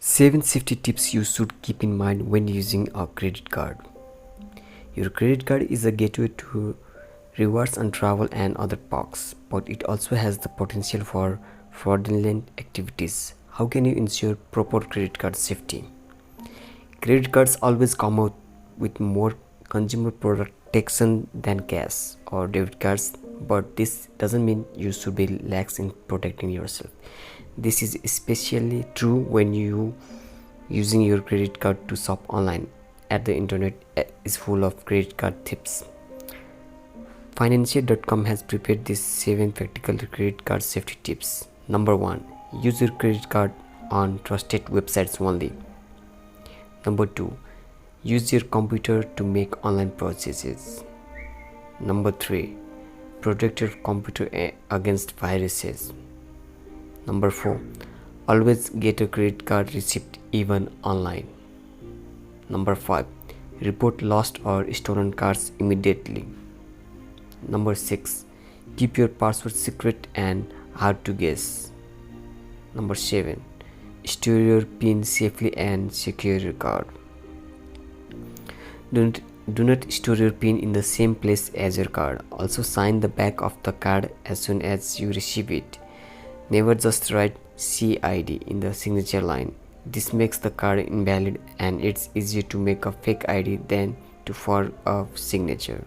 7 safety tips you should keep in mind when using a credit card. Your credit card is a gateway to rewards and travel and other perks, but it also has the potential for fraudulent activities. How can you ensure proper credit card safety? Credit cards always come out with more consumer protection than cash or debit cards, but this doesn't mean you should be lax in protecting yourself. This is especially true when you using your credit card to shop online, as the internet is full of credit card tips. Financial.com has prepared these 7 practical credit card safety tips. Number 1. Use your credit card on trusted websites only. Number 2. Use your computer to make online purchases. Number 3. Protect your computer against viruses. Number 4. Always get a credit card receipt even online. Number 5. Report lost or stolen cards immediately. Number 6. Keep your password secret and hard to guess. Number 7. Store your PIN safely and secure your card. Do not store your PIN in the same place as your card. Also sign the back of the card as soon as you receive it. Never just write CID in the signature line. This makes the card invalid and it's easier to make a fake ID than to forge a signature.